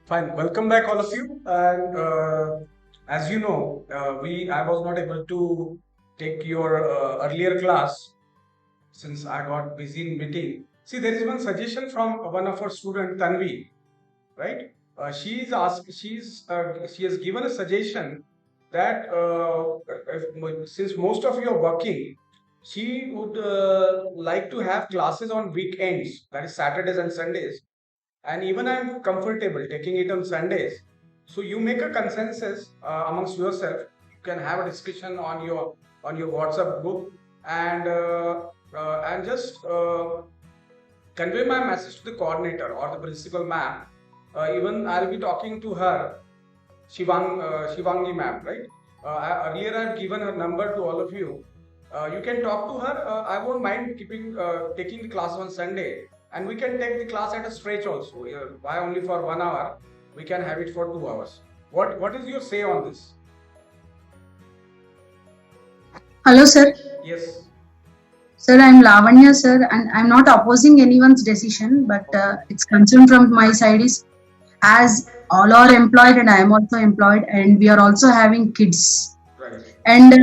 Fine. Welcome back, all of you. And as you know, I was not able to take your earlier class since I got busy in meeting. See, there is one suggestion from one of our student, Tanvi, right? She has given a suggestion that since most of you are working, she would like to have classes on weekends, that is Saturdays and Sundays, and even I'm comfortable taking it on Sundays. So you make a consensus amongst yourself. You can have a discussion on your WhatsApp group and just convey my message to the coordinator or the principal ma'am. Even I'll be talking to her, Shivangi ma'am, right? Earlier I've given her number to all of you. You can talk to her. I won't mind keeping taking the class on Sunday, and we can take the class at a stretch also. Why only for 1 hour? We can have it for 2 hours. What is your say on this? Hello, sir. Yes. Sir, I'm Lavanya, sir, and I'm not opposing anyone's decision, but it's concern from my side is as all are employed and I am also employed, and we are also having kids. Right. And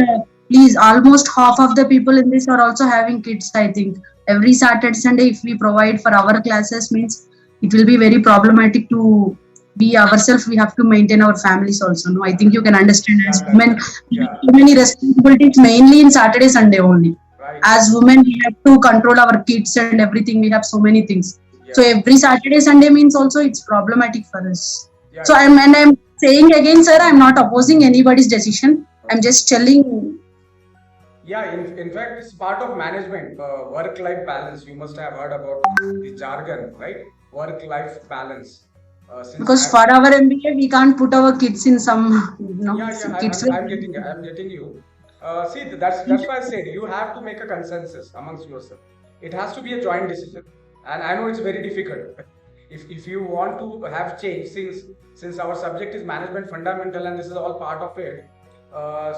please, almost half of the people in this are also having kids. I think every Saturday, Sunday, if we provide for our classes, means it will be very problematic to be ourselves. We have to maintain our families also. No, I think you can understand Yeah, as women, we have yeah. too many responsibilities, mainly in Saturday, Sunday only. Right. As women, we have to control our kids and everything. We have so many things. Yeah. So every Saturday, Sunday means also it's problematic for us. Yeah. So I'm saying again, sir, I'm not opposing anybody's decision. I'm just telling. Yeah, in fact, it's part of management, work-life balance. You must have heard about the jargon, right? Work-life balance. Since Because I'm, for our MBA, we can't put our kids in some, yeah, yeah, kids. I'm getting you. See, that's why I said you have to make a consensus amongst yourself. It has to be a joint decision, and I know it's very difficult. If you want to have change, since our subject is management fundamental, and this is all part of it,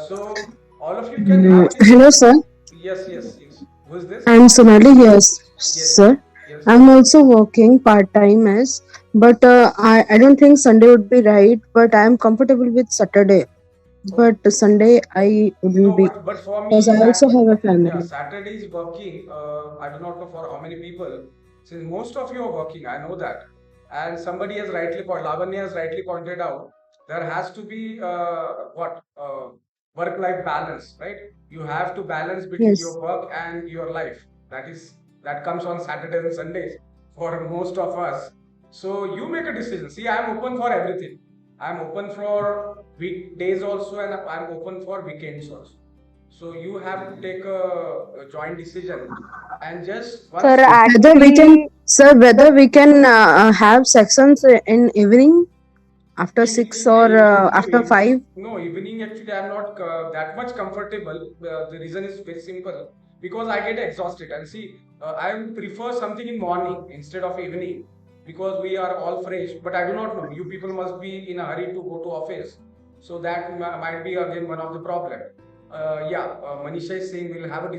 so all of you can have a Hello, discussion. sir. Yes, yes, yes. Who's this? I'm Sonali here, Yes, sir. yes. I'm also working part time as, but I don't think Sunday would be right. But I'm comfortable with Saturday. Okay. But Sunday I wouldn't No, be but for because me, I also have a yeah, family. Saturday is working. I do not know for how many people. Since most of you are working, I know that. And somebody has Lavanya has rightly pointed out, there has to be work-life balance, right? You have to balance between your Yes. work and your life. That comes on Saturdays and Sundays for most of us. So you make a decision. See, I am open for everything. I am open for weekdays also, and I'm open for weekends also. So you have to take a joint decision, and just Sir, once. Whether we can, actually, sir, whether we can have sections in evening after In, 6 in, or no, after 5. no, evening actually I'm not that much comfortable. The reason is very simple, because I get exhausted, and see, I prefer something in morning instead of evening, because we are all fresh. But I do not know. You people must be in a hurry to go to office, so that might be again one of the problem. Yeah, Manisha is saying we'll have a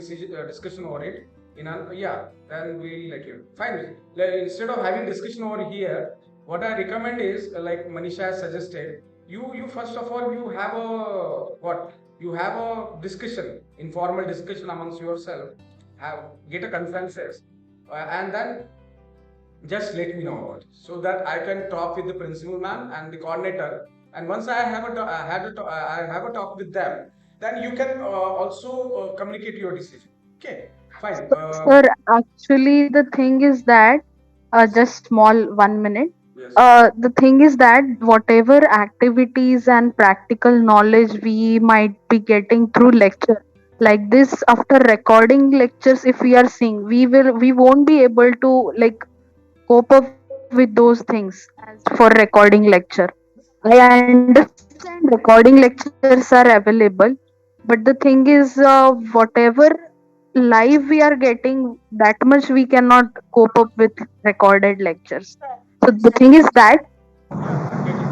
discussion over it. Yeah, then we'll let you. Fine. Instead of having discussion over here, what I recommend is, like Manisha has suggested, you first of all you have a discussion, informal discussion amongst yourself, get a consensus, and then just let me know about it, so that I can talk with the principal ma'am and the coordinator. And once I have I have a talk with them, then you can also communicate your decision. Okay, fine. sir, actually, the thing is that, just small 1 minute. Yes. The thing is that whatever activities and practical knowledge we might be getting through lecture, like this, after recording lectures, if we are seeing, we won't be able to like cope up with those things as for recording lecture. I understand recording lectures are available, but the thing is, whatever live we are getting, that much we cannot cope up with recorded lectures. So the thing is that, Yeah, I'm getting you.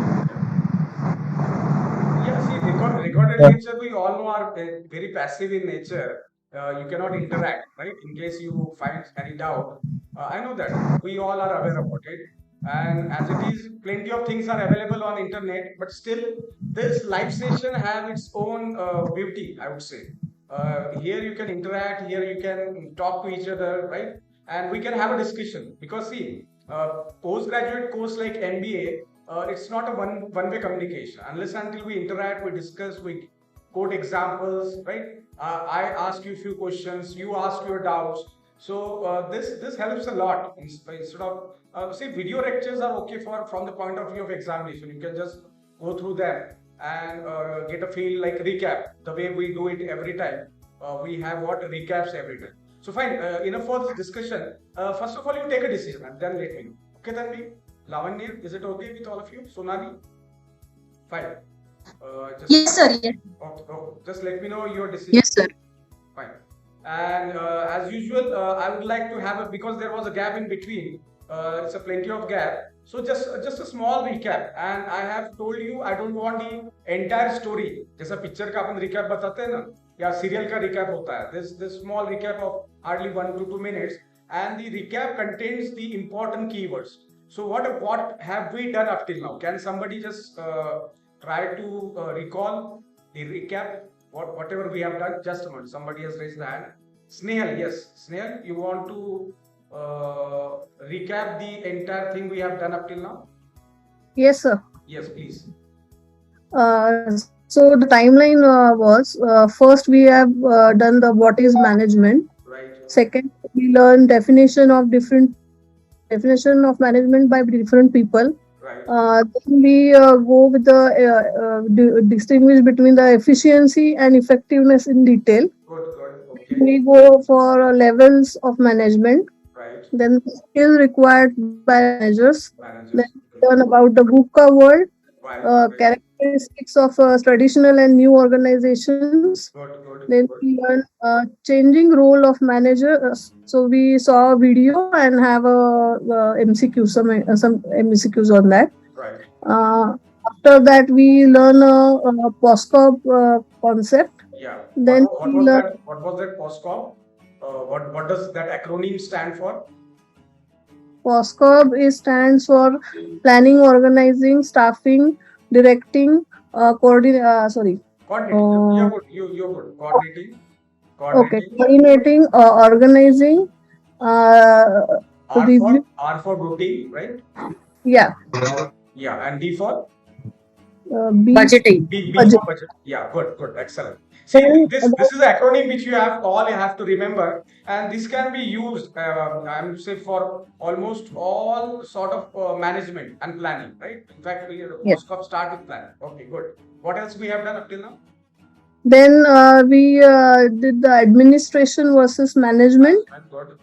Yeah. Yeah, see, recorded lecture, we all know are very passive in nature. You cannot interact, right? In case you find any doubt, I know that we all are aware about it. And as it is, plenty of things are available on internet, but still this live session have its own beauty, I would say. Here you can interact, here you can talk to each other, right? And we can have a discussion, because see, postgraduate course like MBA, it's not a one way communication. Unless until we interact, we discuss, we quote examples, right? I ask you a few questions, you ask your doubts. So this helps a lot. Instead of see, video lectures are okay for from the point of view of examination. You can just go through them and get a feel, like recap the way we do it every time. We have what recaps every time. So fine, enough for this discussion. First of all, you take a decision and then let me know. Okay, then we Lavanya, is it okay with all of you? Sonali, fine. Yes, sir. Yes. Just let me know your decision. Yes, sir. Fine. And as usual, I would like to have because there was a gap in between. It's a plenty of gap. So just a small recap. And I have told you I don't want the entire story. जैसा picture का अपन recap बताते हैं ना, या serial का recap होता है. This small recap of hardly 1 to 2 minutes, and the recap contains the important keywords. So what have we done up till now? Can somebody just try to recall the recap? Whatever we have done. Just a moment, somebody has raised the hand. Snehal, yes. Snehal, you want to recap the entire thing we have done up till now? Yes, sir. Yes, please. So the timeline was first we have done the what is management. Right. Second, we learn definition of management by different people. Right. Then we go with the distinguish between the efficiency and effectiveness in detail. Good. Okay. We go for levels of management. Right. Then the skill required by managers. Managers. Then we learn about the VUCA world, Right. characteristics of traditional and new organizations. Good. Then we learn changing role of manager. So we saw a video and have a MCQ, some MCQs on that. Right. After that, we learn a POSCOP concept. Yeah. Then what we was learn that? What was that POSCOP? What does that acronym stand for? POSCOP stands for planning, organizing, staffing, directing, coordinating. Coordinating. You're good. Coordinating. Okay, coordinating, organizing, review. R for routine, right? Yeah. Yeah, and D for B. Budgeting. B for budget. Yeah, good, excellent. See, this is an acronym which you have to remember, and this can be used, I'm say, for almost all sort of management and planning, right? In fact, we POSCOP start with planning. Okay, good. What else we have done up till now? Then we did the administration versus management. Good.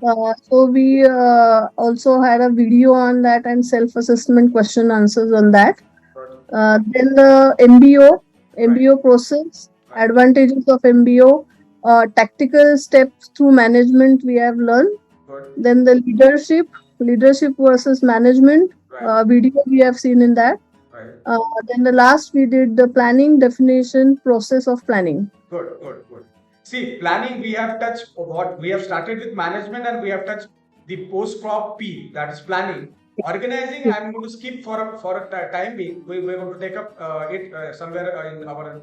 So we also had a video on that and self-assessment question answers on that. Then the MBO process, advantages of MBO, tactical steps through management we have learned. Good. Then the leadership versus management video we have seen in that. Right. Then the last we did the planning, definition, process of planning. Good. See, planning, we have touched what we have started with management, and we have touched the post-crop P, that is planning. Organizing, I'm going to skip for a time being. We're going to take up it somewhere in our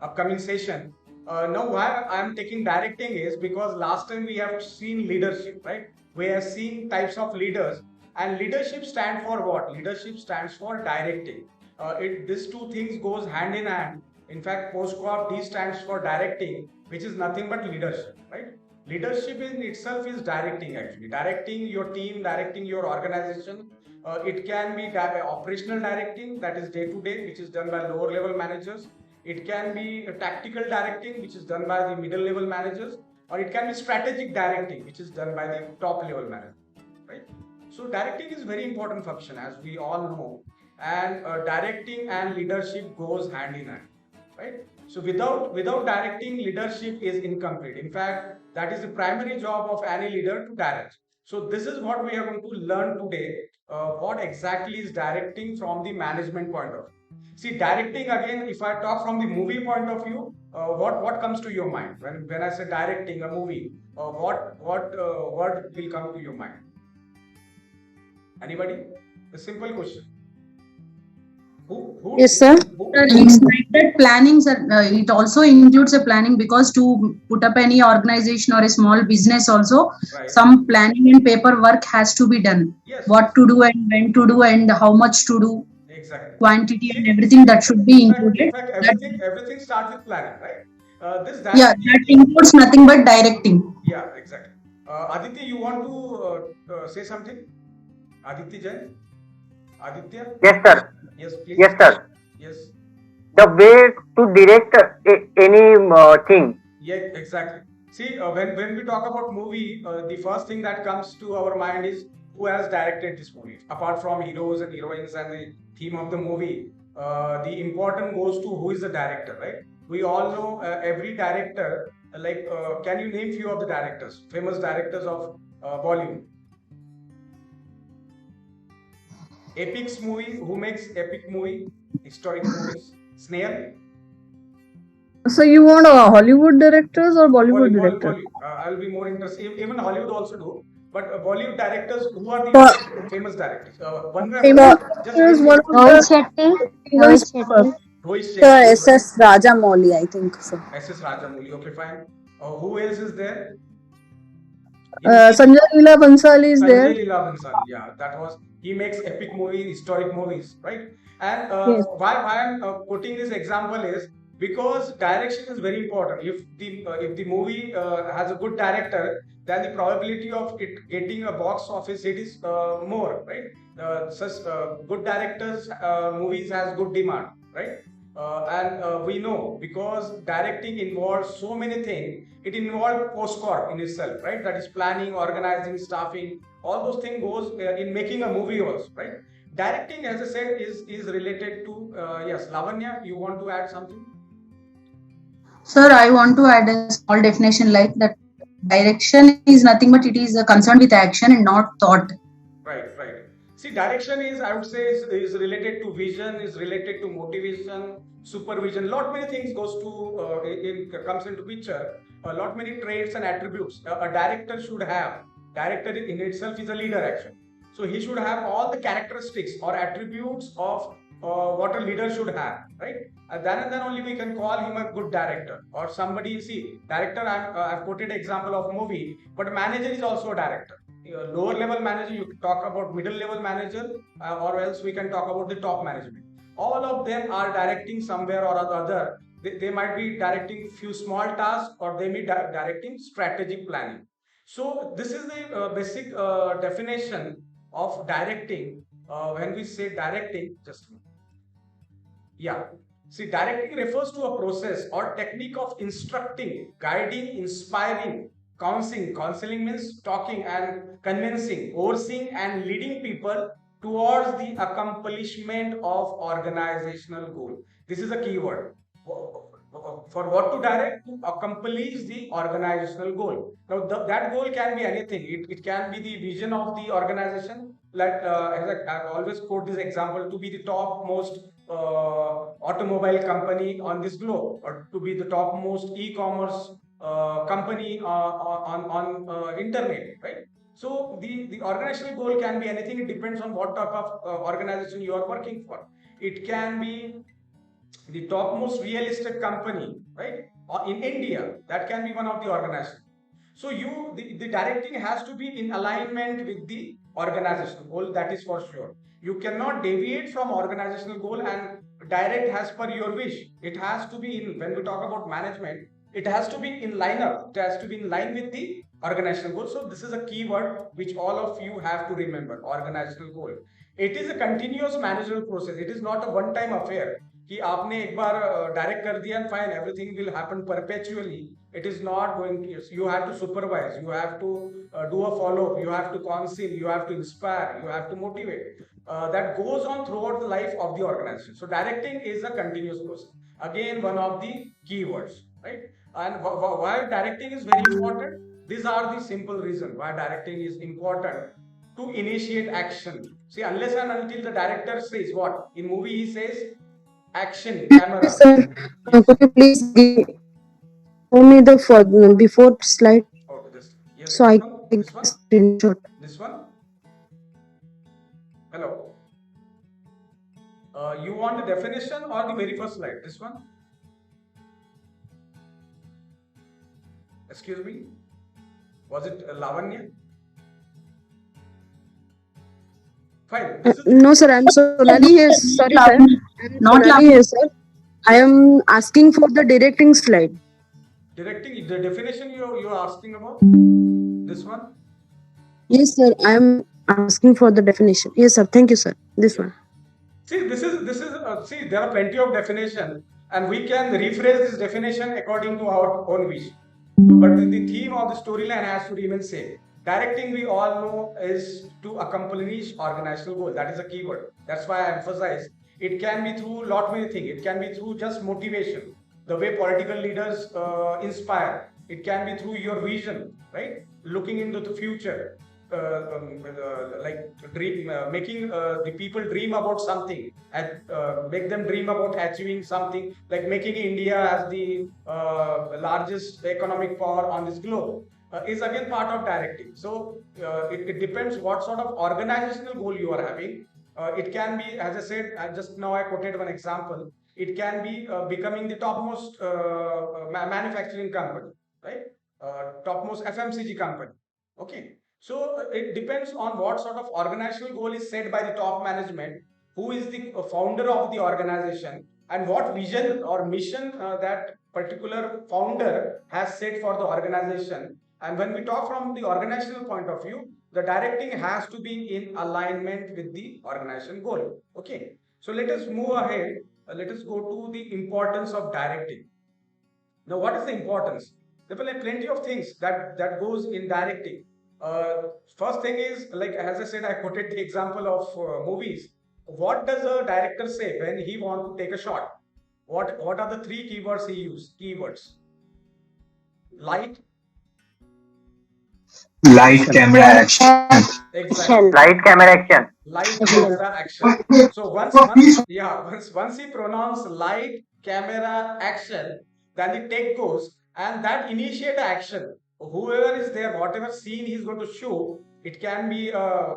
upcoming session. Now, why I'm taking directing is because last time we have seen leadership, right? We have seen types of leaders, and leadership stands for what? Leadership stands for directing. These two things goes hand in hand. In fact, post-crop D stands for directing, which is nothing but leadership, right? Leadership in itself is directing, actually. Directing your team, directing your organization. It can be operational directing, that is day to day, which is done by lower level managers. It can be tactical directing, which is done by the middle level managers. Or it can be strategic directing, which is done by the top level managers, right? So directing is very important function, as we all know. And directing and leadership goes hand in hand, right? So without directing, leadership is incomplete. In fact, that is the primary job of any leader, to direct. So this is what we are going to learn today. What exactly is directing from the management point of view. See, directing, again, if I talk from the movie point of view, what comes to your mind when I say directing a movie? What word will come to your mind? Anybody? A simple question. Who Yes, sir. It's like that planning, sir. It also includes a planning because to put up any organization or a small business also, right? some planning and paperwork has to be done. Yes. What to do and when to do and how much to do, Exactly. quantity and See, everything that should be in fact, included. everything starts with planning, right? This Yeah, directing. that includes nothing but directing. Yeah, exactly. Aditya, you want to say something? Aditya Jain? Aditya? Yes, sir. Yes, please. Yes, sir. Yes. The way to direct any thing. Yeah, exactly. See, when we talk about movie, the first thing that comes to our mind is who has directed this movie. Apart from heroes and heroines and the theme of the movie, the important goes to who is the director, right? We all know every director. Can you name few of the directors, famous directors of Bollywood? Epics movie. Who makes epic movie? Historic movies. Snail. So you want Hollywood directors or Bollywood directors? I'll be more interested. Even Hollywood also do. But Bollywood directors, who are the So, famous directors? One famous just is name one me. of Rohit the Shetty. famous Rohit Shetty. Rohit Sir, Shetty, SS Rajamouli, I think so. SS Rajamouli. Okay, fine. Who else is there? Sanjay Leela Bhansali is there. Sanjay Leela Bhansali. Yeah, that was. He makes epic movies, historic movies, right? And Yes. why I'm putting this example is because direction is very important. If the movie has a good director, then the probability of it getting a box office hit is more, right? Such good directors movies has good demand, right? And we know because directing involves so many things. It involves postcard in itself, right? That is planning, organizing, staffing. All those things goes in making a movie also, right? Directing, as I said, is related to yes. Lavanya, you want to add something? Sir, I want to add a small definition like that direction is nothing but it is concerned with action and not thought. Right, right. See, direction is, I would say, is related to vision, is related to motivation, supervision. Lot many things goes to comes into picture. A lot many traits and attributes a director should have. Director in itself is a leader, actually. So he should have all the characteristics or attributes of what a leader should have, right? And then only we can call him a good director or somebody. See, director. I've quoted example of movie, but manager is also a director. Lower level manager, you talk about middle level manager, or else we can talk about the top management. All of them are directing somewhere or other. They might be directing few small tasks or they may be directing strategic planning. So this is the basic definition of directing. When we say directing, just a minute. Yeah. See, directing refers to a process or technique of instructing, guiding, inspiring, counseling. Counseling means talking and convincing, overseeing and leading people towards the accomplishment of organizational goal. This is a key word. For what to direct? To accomplish the organizational goal. Now, that goal can be anything. It can be the vision of the organization. Like I always quote this example, to be the topmost automobile company on this globe, or to be the topmost e-commerce company on internet, right? So the organizational goal can be anything. It depends on what type of organization you are working for. It can be the topmost real estate company, right? In India, that can be one of the organizations. So the directing has to be in alignment with the organizational goal, that is for sure. You cannot deviate from organizational goal and direct as per your wish. It has to be in, when we talk about management, it has to be in line up. It has to be in line with the organizational goal. So this is a key word which all of you have to remember, organizational goal. It is a continuous managerial process. It is not a one-time affair. कि आपने एक बार direct कर दिया and fine, everything will happen perpetually. It is not going to. You have to supervise. You have to do a follow-up. You have to counsel. You have to inspire. You have to motivate. That goes on throughout the life of the organization. So directing is a continuous process. Again, one of the keywords, right? And why directing is very important? These are the simple reasons why directing is important. To initiate action. See, unless and until the director says what in movie he says. Action, camera. Yes, sir. Could you please show me the before slide Okay, yes, so I this can one? screenshot? This one? Hello. You want the definition or the very first slide? This one? Excuse me? Was it Lavanya? Fine. This is No, sir, I'm Sonali here. Sorry, sir. I'm Not Sonali here, sir. I am asking for the directing slide. directing the definition you are asking about. This one? Yes, sir. I am asking for the definition. Yes, sir. Thank you, sir. This one. See, this is see, there are plenty of definition, and we can rephrase this definition according to our own wish. But the theme of the storyline has to remain same. Directing, we all know, is to accomplish organizational goal. That is a keyword. That's why I emphasize it can be through lot many things. It can be through just motivation, the way political leaders inspire. It can be through your vision, right? Looking into the future, like dream, making the people dream about something, and make them dream about achieving something, like making India as the largest economic power on this globe. Is again part of directing. So it depends what sort of organizational goal you are having. It can be, as I said, just now I quoted one example. It can be becoming the topmost manufacturing company, right? Topmost FMCG company. Okay. So it depends on what sort of organizational goal is set by the top management, who is the founder of the organization, and what vision or mission that particular founder has set for the organization. And when we talk from the organizational point of view, the directing has to be in alignment with the organization goal. Okay. So let us move ahead. Let us go to the importance of directing. Now, what is the importance? There are plenty of things that goes in directing. First thing is, like as I said, I quoted the example of movies. What does a director say when he wants to take a shot? What are the three keywords he used? Keywords: light, Light, camera, action. exactly, Light, camera, action. light, camera, action. So once he pronounces light, camera, action, then the take goes, and that initiate action. Whoever is there, whatever scene he's going to show, it can be a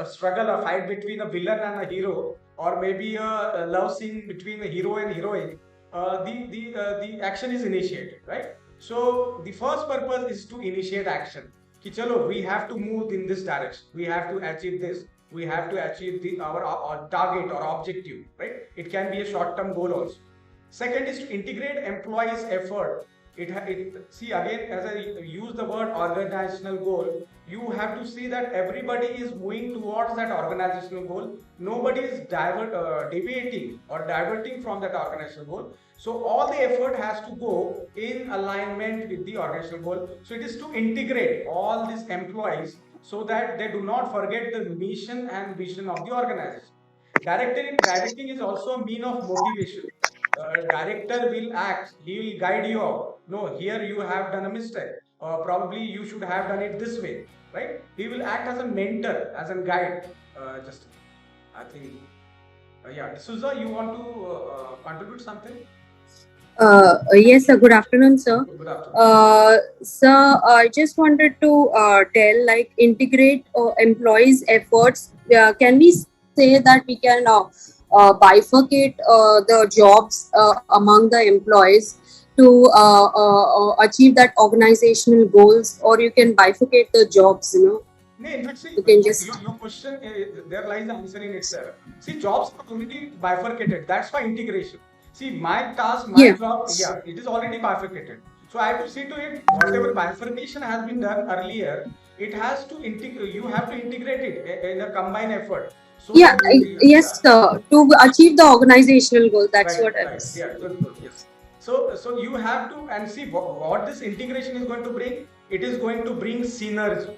struggle, a fight between a villain and a hero, or maybe a love scene between a hero and heroine. The action is initiated, right? So the first purpose is to initiate action. Ki chalo, we have to move in this direction. We have to achieve this. We have to achieve our target or objective, right? It can be a short-term goal also. Second is to integrate employees' effort. See again, as I use the word organizational goal, you have to see that everybody is moving towards that organizational goal. Nobody is deviating or diverting from that organizational goal. So all the effort has to go in alignment with the organizational goal. So it is to integrate all these employees so that they do not forget the mission and vision of the organization. Directing is also a mean of motivation. Director will act, he will guide you out. No, here you have done a mistake. Probably you should have done it this way, right? He will act as a mentor, as a guide. I think, yeah. D'Souza, you want to contribute something? Yes, sir. Good afternoon, sir. Good afternoon. Sir, I just wanted to tell, like, integrate employees' efforts. Can we say that we can bifurcate the jobs among the employees to achieve that organizational goals, or you can bifurcate the jobs, No, in fact, see, You can just- your question, there lies the answer in itself. See, jobs are already bifurcated. That's why integration. See, my task, my Yeah. job, it is already bifurcated. So I have to see to it, whatever bifurcation has been done earlier, it has to integrate. You have to integrate it in a combined effort. So Yeah, yes, sir. To achieve the organizational goal, that's Right, what I right. was. Yeah, good, yes. So you have to, and see what this integration is going to bring. It is going to bring synergy.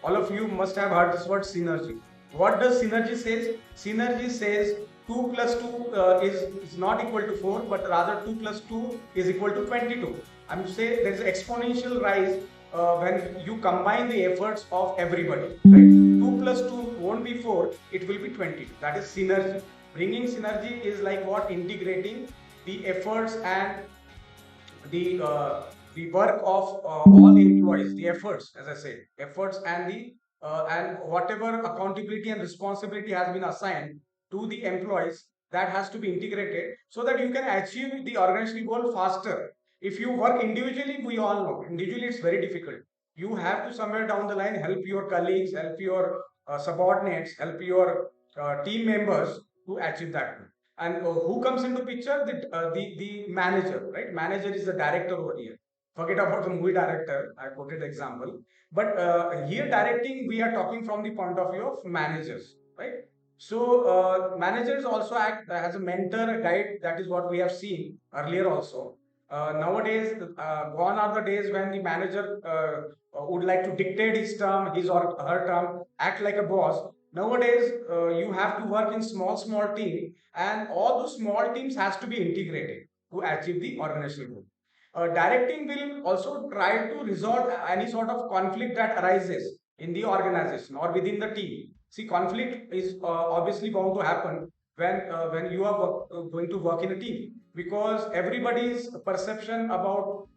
All of you must have heard this word synergy. What does synergy says? Synergy says 2 plus 2 is not equal to 4, but rather 2 plus 2 is equal to 22. I'm saying there is exponential rise when you combine the efforts of everybody. Right? 2 plus 2 won't be 4, it will be 22. That is synergy. Bringing synergy is like what? Integrating the efforts and the work of all the employees, the efforts, as I said, efforts and the and whatever accountability and responsibility has been assigned to the employees, that has to be integrated so that you can achieve the organizational goal faster. If you work individually, we all know individually it's very difficult. You have to somewhere down the line help your colleagues, help your subordinates, help your team members to achieve that goal. And who comes into picture? The manager, right? Manager is the director over here. Forget about the movie director. I quoted example, but here directing we are talking from the point of view of managers, right? So managers also act as a mentor, a guide. That is what we have seen earlier also. Nowadays, gone are the days when the manager would like to dictate his term, his or her term, act like a boss. Nowadays, you have to work in small team, and all those small teams has to be integrated to achieve the organizational goal. Directing will also try to resolve any sort of conflict that arises in the organization or within the team. See, conflict is obviously bound to happen when you are going to work in a team, because everybody's perception about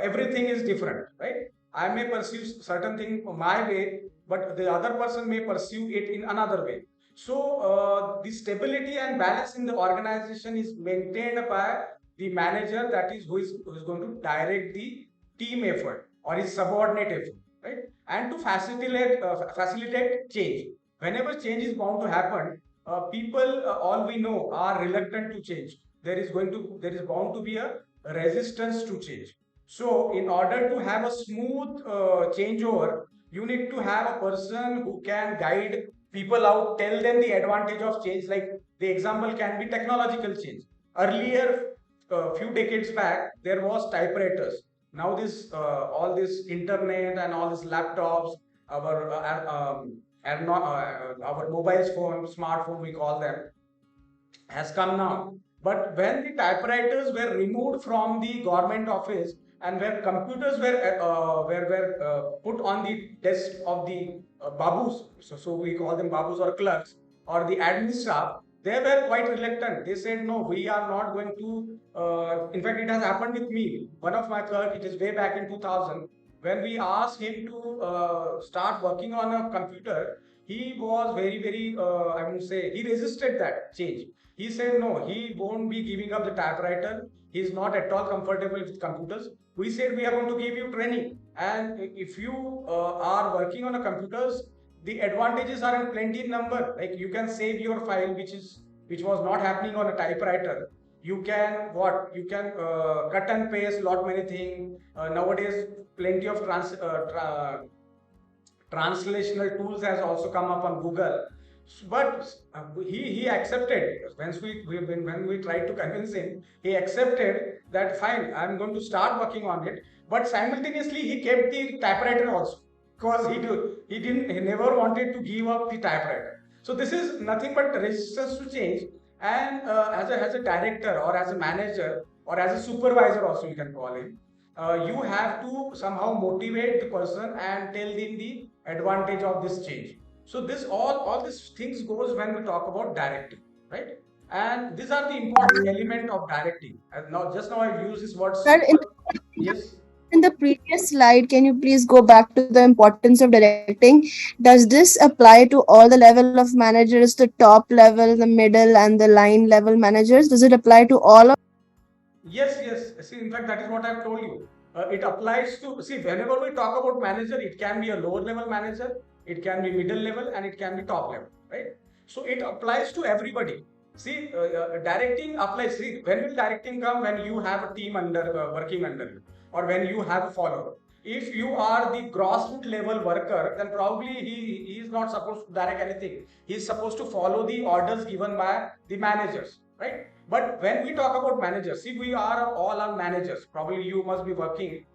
everything is different, right? I may perceive certain thing my way, but the other person may perceive it in another way. So the stability and balance in the organization is maintained by the manager, that is who is going to direct the team effort or his subordinate effort, right? And to facilitate change. Whenever change is bound to happen, people, all we know, are reluctant to change. There is bound to be a resistance to change. So in order to have a smooth changeover, you need to have a person who can guide people out, tell them the advantage of change. Like the example can be technological change. Earlier, a few decades back, there was typewriters. Now this all this internet and all these laptops, our mobile phone, smartphone, we call them, has come now. But when the typewriters were removed from the government office and where computers were put on the desk of the babus, so we call them babus or clerks or the admin staff, they were quite reluctant. They said, no, we are not going to. In fact, it has happened with me. One of my clerks, it is way back in 2000, when we asked him to start working on a computer, he was very, I would say, he resisted that change. He said, no, he won't be giving up the typewriter. He's not at all comfortable with computers. We said, we are going to give you training. And if you are working on a computers, the advantages are in plenty in number. Like you can save your file, which was not happening on a typewriter. You can cut and paste lot many things. Nowadays, plenty of translational tools has also come up on Google. But he accepted. When we tried to convince him, he accepted that fine, I'm going to start working on it. But simultaneously, he kept the typewriter also, because he never wanted to give up the typewriter. So this is nothing but resistance to change. And as a director or as a manager or as a supervisor also, you can call him, you have to somehow motivate the person and tell them the advantage of this change. So this all these things goes when we talk about directing, right? And these are the important element of directing. And now I've used this word. Sir, Yes. in the previous slide, can you please go back to the importance of directing? Does this apply to all the level of managers, the top level, the middle, and the line level managers? Does it apply to all of? Yes. See, in fact, that is what I've told you. It applies to, see, whenever we talk about manager, it can be a lower level manager, it can be middle level, and it can be top level, right? So it applies to everybody. See, directing applies. See, when will directing come? When you have a team working under you, or when you have a follower. If you are the grassroots level worker, then probably he is not supposed to direct anything. He is supposed to follow the orders given by the managers, right? But when we talk about managers, see, we are all our managers. Probably you must be working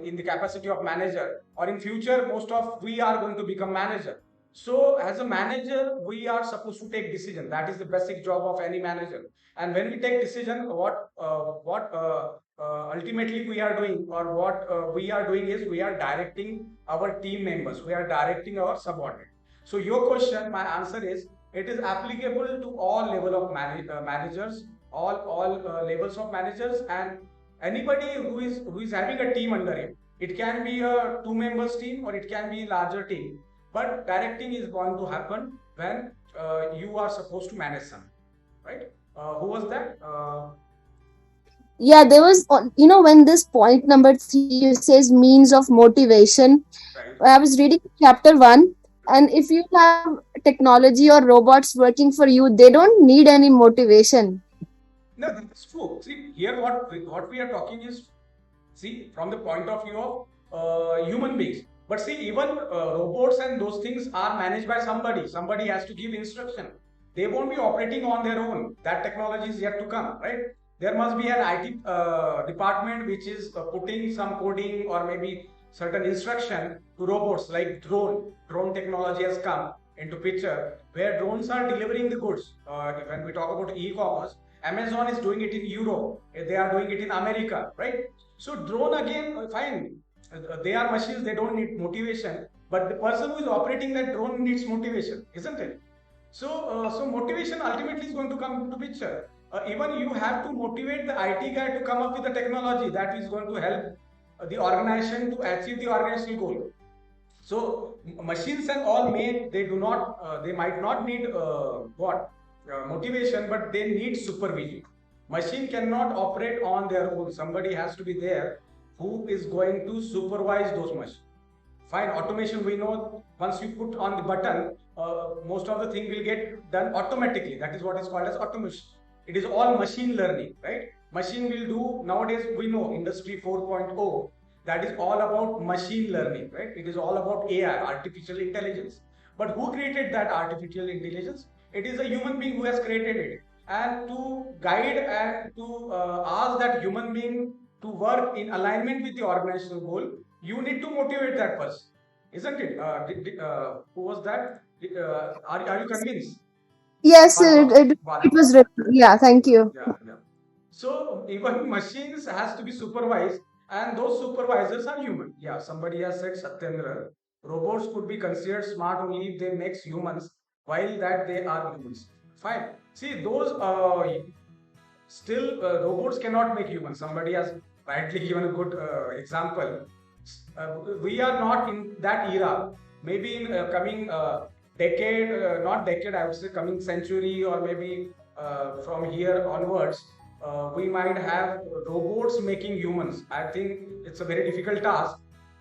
in the capacity of manager, or in future, most of we are going to become manager. So as a manager, we are supposed to take decision. That is the basic job of any manager. And when we take decision, what ultimately we are doing, or what we are doing is we are directing our team members. We are directing our subordinate. So your question, my answer is, it is applicable to all level of managers, all levels of managers, and anybody who is having a team under him. It can be a 2 members team or it can be a larger team. But directing is going to happen when you are supposed to manage some, right? Who was that? Yeah, there was, when this point number 3 says means of motivation, Right. I was reading chapter 1, and if you have technology or robots working for you, they don't need any motivation. No, that's true. See, here what we are talking is, see, from the point of view of human beings. But see, even robots and those things are managed by somebody. Somebody has to give instruction. They won't be operating on their own. That technology is yet to come, right? There must be an IT department which is putting some coding or maybe certain instruction to robots, like drone. Drone technology has come into picture where drones are delivering the goods. When we talk about e-commerce, Amazon is doing it in Europe. They are doing it in America, right? So drone again, fine. They are machines. They don't need motivation. But the person who is operating that drone needs motivation, isn't it? So motivation ultimately is going to come into picture. Even you have to motivate the IT guy to come up with the technology that is going to help the organization to achieve the organizational goal. So machines and all they do not, they might not need motivation, but they need supervision. Machine cannot operate on their own. Somebody has to be there who is going to supervise those machines. Fine, automation, we know once you put on the button, most of the thing will get done automatically. That is what is called as automation. It is all machine learning, right? Machine will do, nowadays we know industry 4.0, that is all about machine learning, right? It is all about AI, artificial intelligence. But who created that artificial intelligence? It is a human being who has created it. And to guide and to ask that human being to work in alignment with the organizational goal, you need to motivate that person, isn't it? Who was that? Are you convinced? Yes, Badwa. it Badwa. was written. Yeah, thank you. Yeah, yeah. So even machines has to be supervised, and those supervisors are human. Yeah, somebody has said, Satyendra, robots could be considered smart only if they make humans, while that they are humans. Fine. See, those still robots cannot make humans. Somebody has rightly given a good example. We are not in that era. Maybe in coming decade, not decade, I would say coming century, or maybe from here onwards, we might have robots making humans. I think it's a very difficult task,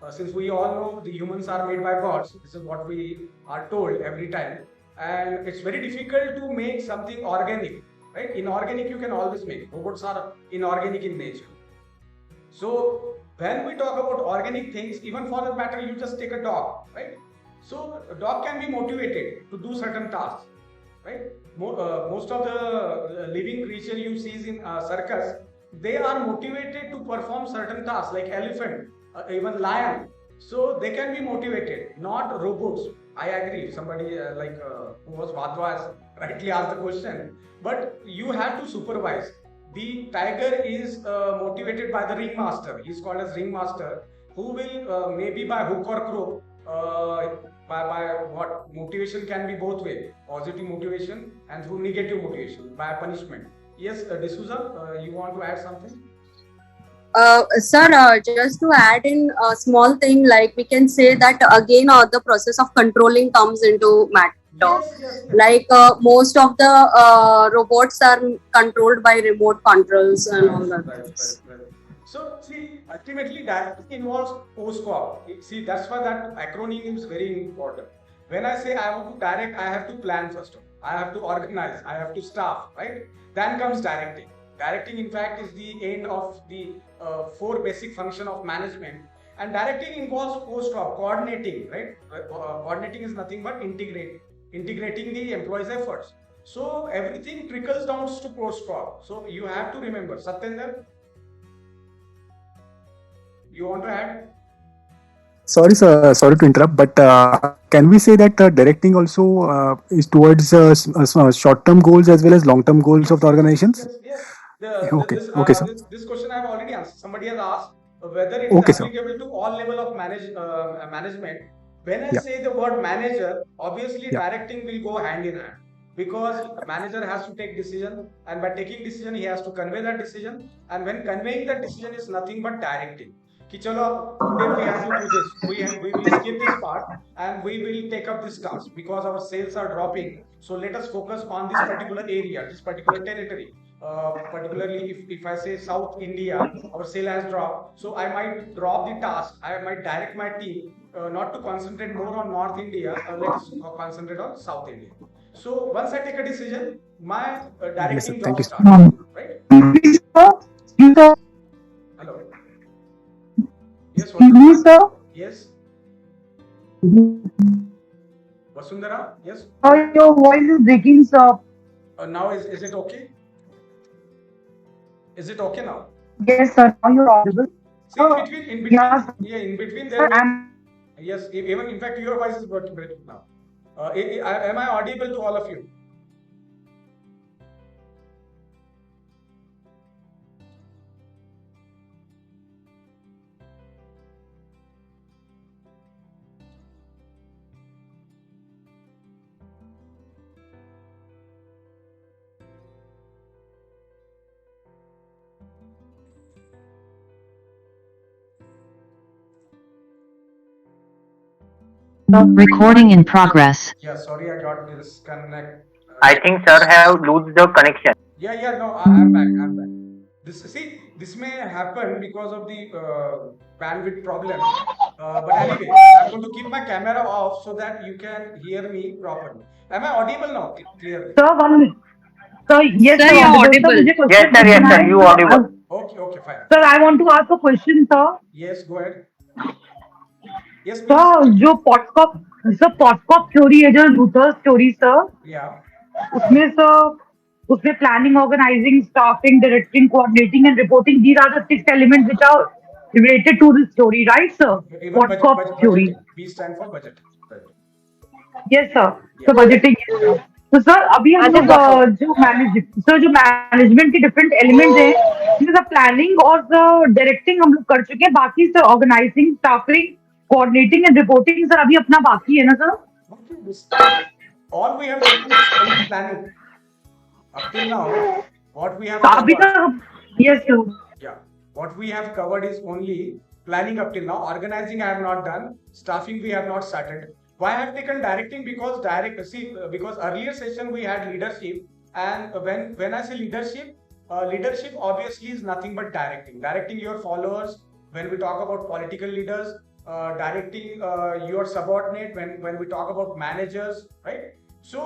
since we all know the humans are made by gods. This is what we are told every time, and it's very difficult to make something organic, right? Inorganic you can always make. Robots are inorganic in nature. So when we talk about organic things, even for that matter, you just take a dog, right? So a dog can be motivated to do certain tasks, right? Most of the living creature you see in circus, they are motivated to perform certain tasks, like elephant, even lion. So they can be motivated, not robots. I agree. Somebody who was Vadva has rightly asked the question, but you have to supervise. The tiger is motivated by the ringmaster. He's called as ringmaster, who will maybe by hook or crook, by what motivation can be both way, positive motivation and through negative motivation by punishment. Yes, D'Souza, you want to add something? Sir, just to add in a small thing, like we can say that again, the process of controlling comes into matter. Yes. Like most of the robots are controlled by remote controls and all that. Right. So see, ultimately directing involves post-op. See, that's why that acronym is very important. When I say I want to direct, I have to plan first. I have to organize. I have to staff. Right? Then comes directing. Directing, in fact, is the end of the four basic function of management. And directing involves post-op, coordinating. Right? Coordinating is nothing but integrating the employees' efforts. So everything trickles down to post-op. So you have to remember, Satyendra, you want to add? Sorry, sir. Sorry to interrupt, but can we say that directing also is towards short-term goals as well as long-term goals of the organizations? Yes. Okay, sir. This question I have already answered. Somebody has asked whether it is Okay, sir. applicable to all level of management. When I Yeah. say the word manager, obviously Yeah. directing will go hand in hand, because manager has to take decision, and by taking decision he has to convey that decision, and when conveying that decision is nothing but directing. कि चलो today we have to do this, we will skip this part and we will take up this task because our sales are dropping, so let us focus on this particular area, this particular territory. Particularly if I say South India, our sale has dropped, so I might drop the task, I might direct my team not to concentrate more on North India, let us concentrate on South India. So once I take a decision, my directing Thank job you. starts, right? Hello. Yes, Vasundhara? Yes. Vasundhara? Yes. Your voice is breaking, sir. Now is it okay? Is it okay now? Yes, sir. Now you're audible. See, in between, Yes. yeah, in between Sir, there. Yes, even in fact, your voice is breaking now. Am I audible to all of you? Recording in progress. Yeah, sorry, I got disconnect. I think sir have lose the connection. Yeah, no, I'm back. This may happen because of the bandwidth problem. But anyway, I'm going to keep my camera off so that you can hear me properly. Am I audible now? Clearly. Sir, 1 minute. Sir, yes, Sir, sir, you're audible. Sir, audible. Yes, sir, you audible. Okay, fine. Sir, I want to ask a question, sir. Yes, go ahead. Yes, please. Sir जो POSDCORB theory है जो Luther theory sir Yeah. उसमें planning organizing staffing directing coordinating and reporting these are the 6 elements which are related to this theory, right, sir? Even Pockoff theory. budgeting. B stand for budget. Right. Yes, sir. So budgeting. Yes, sir. तो sir अभी हम लोग जो management के different elements हैं planning और directing हम लोग कर चुके हैं, बाकी sir organizing staffing coordinating and reporting sir अभी अपना बाकी है ना सर? All we have done is only planning. Up till now, what we have अभी तक yes sir. Yeah, what we have covered is only planning up till now. Organizing I have not done. Staffing we have not started. Why I have taken directing? Because earlier session we had leadership, and when I say leadership, leadership obviously is nothing but directing your followers. When we talk about political leaders, directing your subordinate. When we talk about managers, right? So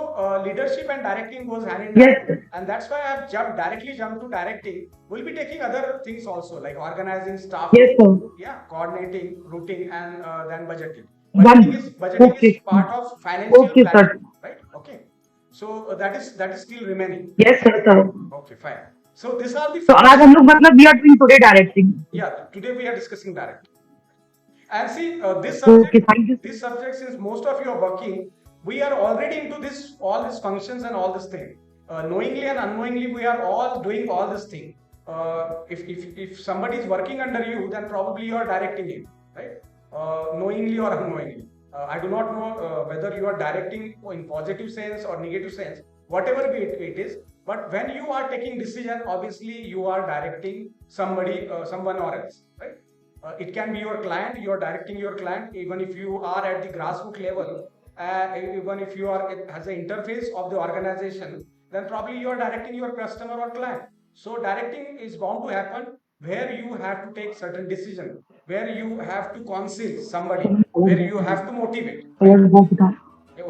leadership and directing goes hand in hand, Yes. and that's why I have directly jumped to directing. We'll be taking other things also like organizing, staff, Yes, sir. yeah, coordinating, routing, and then budgeting. One- Budgeting okay. is part of financial Okay, sir. planning, right? Okay. So that is still remaining. Yes sir, sir. Okay, fine. So these are the. तो आज हम लोग मतलब we are doing today directing. Yeah, today we are discussing direct. And see, this Okay, subject, thank you. this subject, since most of you are working, we are already into all these functions and all this thing. Knowingly and unknowingly, we are all doing all this thing. If somebody is working under you, then probably you are directing him, right? Knowingly or unknowingly. I do not know whether you are directing in positive sense or negative sense, whatever it is. But when you are taking decision, obviously you are directing somebody, someone or else, right? It can be your client. You are directing your client, even if you are at the grassroots level. Even if you are as an interface of the organization, then probably you are directing your customer or client. So directing is bound to happen where you have to take certain decision, where you have to counsel somebody, where you have to motivate.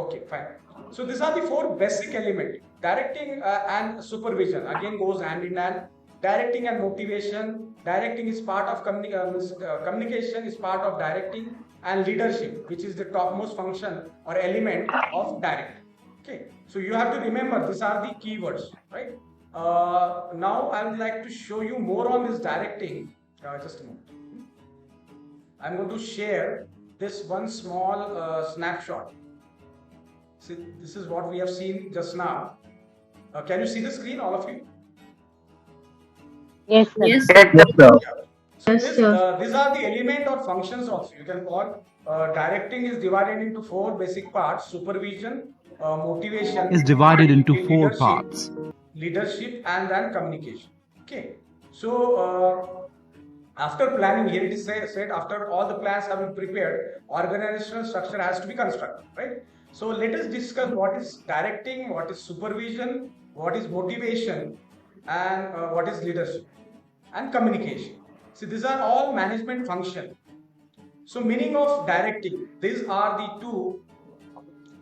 Okay, fine. So these are the 4 basic elements. Directing and supervision again goes hand in hand. Directing and motivation. Directing is part of communication is part of directing, and leadership, which is the topmost function or element of direct. Okay, so you have to remember these are the keywords, right? Now I would like to show you more on this directing. Just a moment. I'm going to share this one small snapshot. See, this is what we have seen just now. Can you see the screen, all of you? Yes. Yes, sir. So Yes, these are the element or functions also. You can call directing is divided into 4 basic parts: supervision, motivation is divided into 4 leadership, parts. leadership, and then communication. Okay. So After planning, here it is said after all the plans have been prepared, organizational structure has to be constructed, right? So let us discuss what is directing, what is supervision, what is motivation, and what is leadership and communication. See, these are all management function. So meaning of directing, these are the two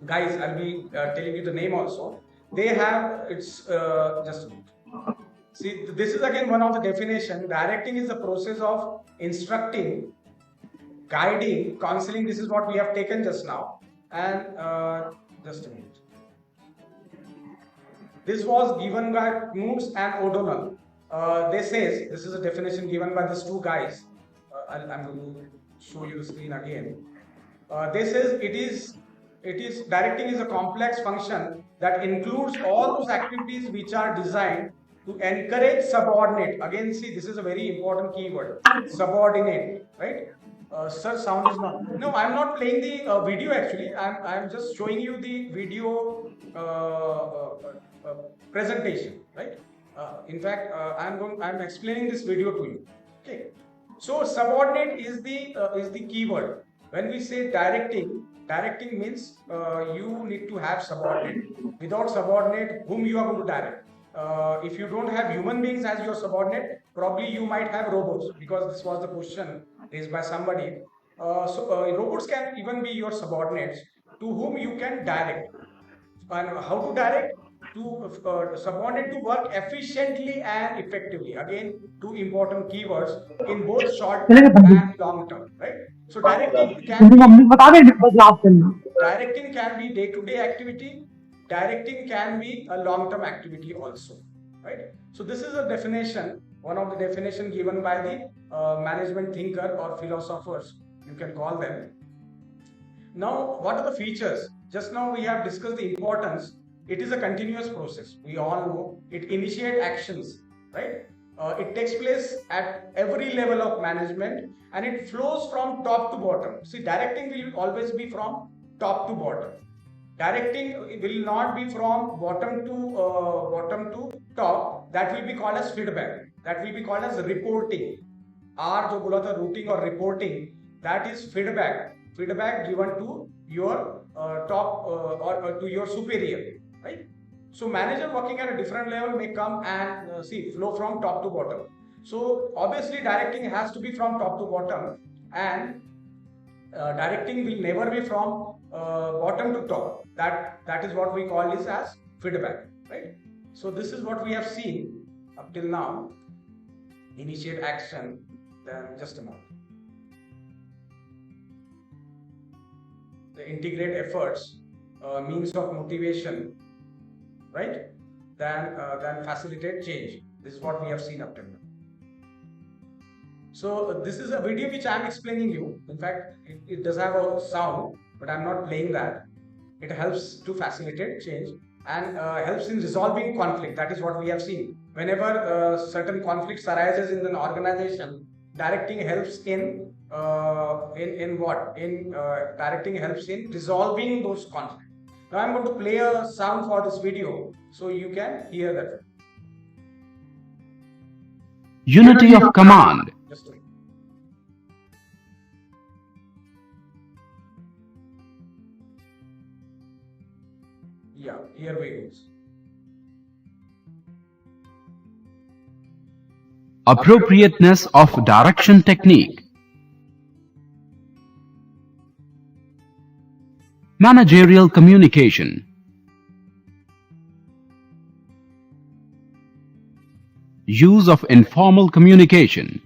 guys, I'll be telling you the name also. They have, it's just a minute. See, this is again one of the definition. Directing is the process of instructing, guiding, counseling. This is what we have taken just now. And just a minute. This was given by Moots and O'Donnell. They says, this is a definition given by these two guys. I'm going to show you the screen again. They says it is directing is a complex function that includes all those activities which are designed to encourage subordinate. Again, see, this is a very important keyword. Subordinate, right? Sir, sound is not. No, I'm not playing the video actually. I'm just showing you the video presentation, right? In fact, I'm explaining this video to you. Okay. So subordinate is the keyword. When we say directing means you need to have subordinate. Without subordinate, whom you are going to direct? If you don't have human beings as your subordinate, probably you might have robots, because this was the question raised by somebody. Robots can even be your subordinates to whom you can direct. And how to direct? To subordinate to work efficiently and effectively. Again, two important keywords in both short term and long term, right? So directing can be day-to-day activity. Directing can be a long-term activity also, right? So this is a definition, one of the definition given by the management thinker or philosophers, you can call them. Now, what are the features? Just now we have discussed the importance. It is a continuous process. We all know it initiates actions, right? It takes place at every level of management and it flows from top to bottom. See, directing will always be from top to bottom. Directing will not be from bottom to top. That will be called as feedback. That will be called as reporting. R जो बोला था routing or reporting, that is feedback. Feedback given to your top or to your superior, right? So manager working at a different level may come and flow from top to bottom. So obviously directing has to be from top to bottom, and directing will never be from bottom to top. That is what we call this as feedback, right? So this is what we have seen up till now. Initiate action. Then just a moment. The integrate efforts, means of motivation, right? Then facilitate change. This is what we have seen up till now. So this is a video which I am explaining you. In fact, it does have a sound, but I am not playing that. It helps to facilitate change and helps in resolving conflict. That is what we have seen. Whenever certain conflicts arises in an organization, directing helps in directing helps in resolving those conflicts. Now I'm going to play a sound for this video so you can hear that. Unity of command. Just a minute. Yeah, here we go. Appropriateness of direction technique. Managerial communication. Use of informal communication.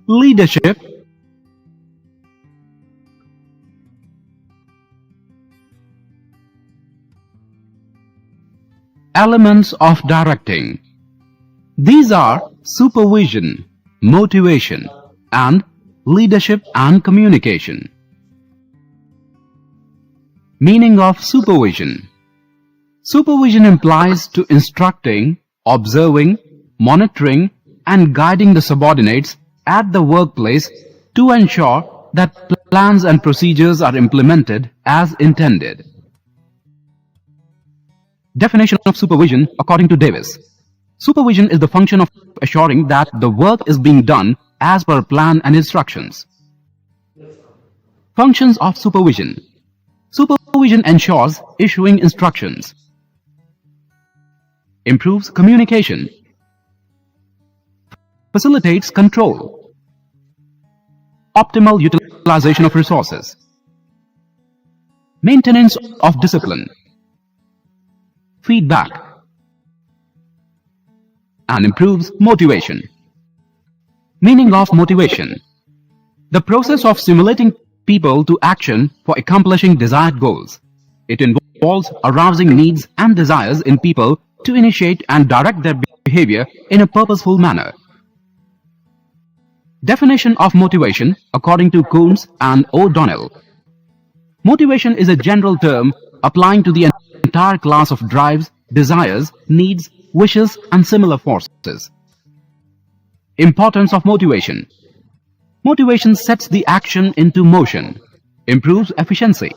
Leadership. Elements of directing. These are supervision, motivation, and leadership and communication. Meaning of supervision. Supervision implies to instructing, observing, monitoring, and guiding the subordinates at the workplace to ensure that plans and procedures are implemented as intended. Definition of supervision according to Davis. Supervision is the function of assuring that the work is being done as per plan and instructions. Functions of supervision. Supervision ensures issuing instructions, improves communication, facilitates control, optimal utilization of resources, maintenance of discipline, feedback, and improves motivation. Meaning of motivation. The process of stimulating people to action for accomplishing desired goals. It involves arousing needs and desires in people to initiate and direct their behavior in a purposeful manner. Definition of motivation according to Coons and O'Donnell. Motivation is a general term applying to the entire class of drives, desires, needs, wishes, and similar forces. Importance of motivation. Motivation sets the action into motion, improves efficiency,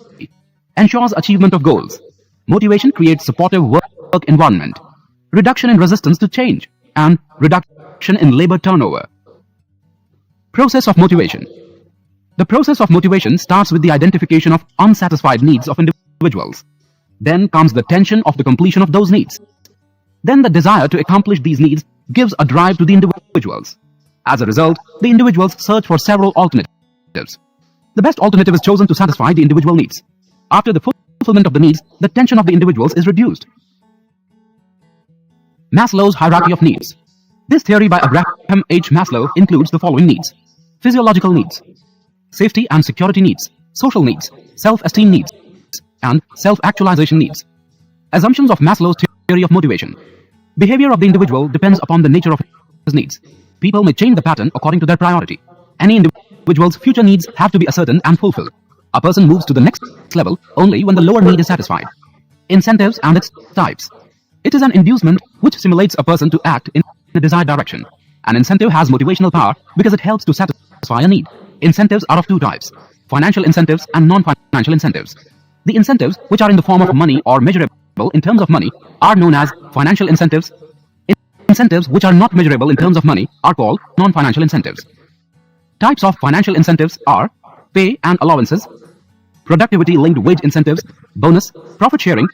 ensures achievement of goals. Motivation creates supportive work environment, reduction in resistance to change, and reduction in labor turnover. Process of motivation. The process of motivation starts with the identification of unsatisfied needs of individuals. Then comes the tension of the completion of those needs. Then the desire to accomplish these needs gives a drive to the individuals. As a result, the individuals search for several alternatives. The best alternative is chosen to satisfy the individual needs. After the fulfillment of the needs, the tension of the individuals is reduced. Maslow's hierarchy of needs. This theory by Abraham H. Maslow includes the following needs: physiological needs, safety and security needs, social needs, self-esteem needs, and self-actualization needs. Assumptions of Maslow's theory of motivation. Behavior of the individual depends upon the nature of his needs. People may change the pattern according to their priority. Any individual's future needs have to be ascertained and fulfilled. A person moves to the next level only when the lower need is satisfied. Incentives and its types. It is an inducement which stimulates a person to act in the desired direction. An incentive has motivational power because it helps to satisfy a need. Incentives are of two types: financial incentives and non-financial incentives. The incentives, which are in the form of money or measurable in terms of money, are known as financial incentives. Incentives which are not measurable in terms of money are called non-financial incentives. Types of financial incentives are pay and allowances, productivity-linked wage incentives, bonus, profit sharing,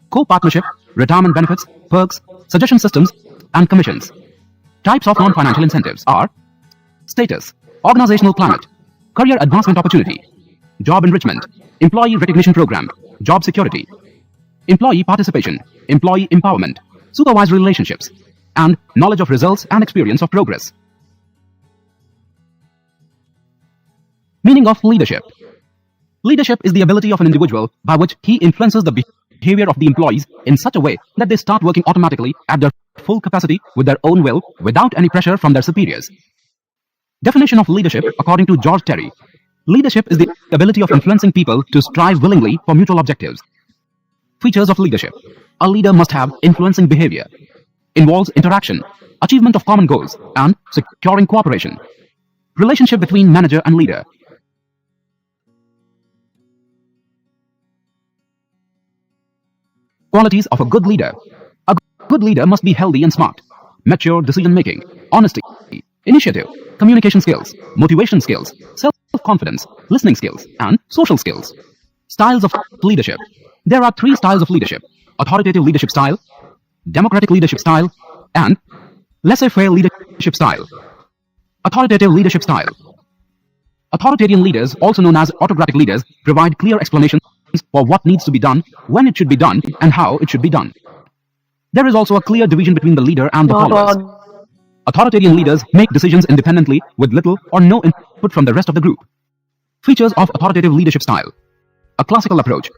co-partnership, retirement benefits, perks, suggestion systems, and commissions. Types of non-financial incentives are status, organizational climate, career advancement opportunity, job enrichment, employee recognition program, job security, employee participation, employee empowerment, supervisory relationships, and knowledge of results and experience of progress. Meaning of leadership. Leadership is the ability of an individual by which he influences the behavior of the employees in such a way that they start working automatically at their full capacity with their own will without any pressure from their superiors. Definition of leadership according to George Terry. Leadership is the ability of influencing people to strive willingly for mutual objectives. Features of leadership. A leader must have influencing behavior. Involves interaction, achievement of common goals, and securing cooperation. Relationship between manager and leader. Qualities of a good leader. A good leader must be healthy and smart, mature decision-making, honesty, initiative, communication skills, motivation skills, self-confidence, listening skills, and social skills. Styles of leadership. There are 3 styles of leadership: authoritative leadership style, democratic leadership style, and laissez-faire leadership style. Authoritative leadership style. Authoritarian leaders, also known as autocratic leaders, provide clear explanations for what needs to be done, when it should be done, and how it should be done. There is also a clear division between the leader and the followers. Authoritarian leaders make decisions independently with little or no input from the rest of the group. Features of authoritative leadership style. A classical approach.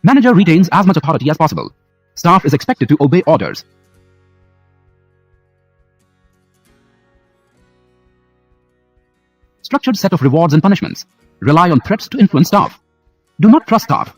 Manager retains as much authority as possible. Staff is expected to obey orders. Structured set of rewards and punishments. Rely on threats to influence staff. Do not trust staff.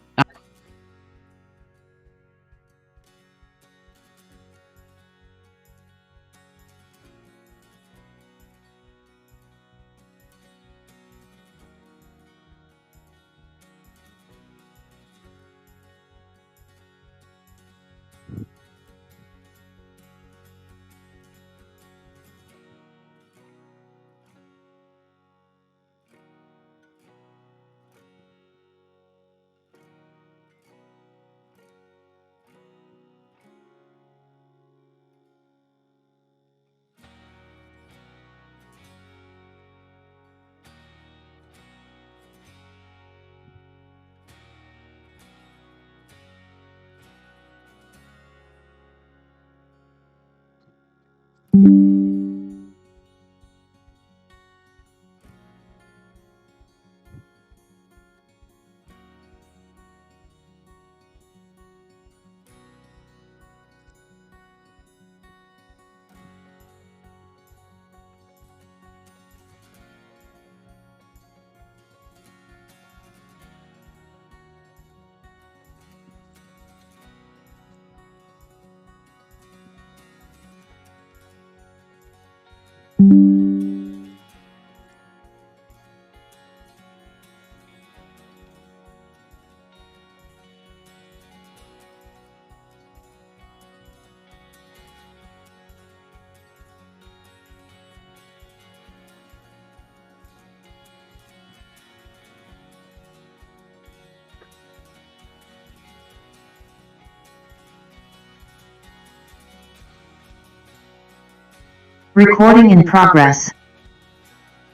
Recording in progress.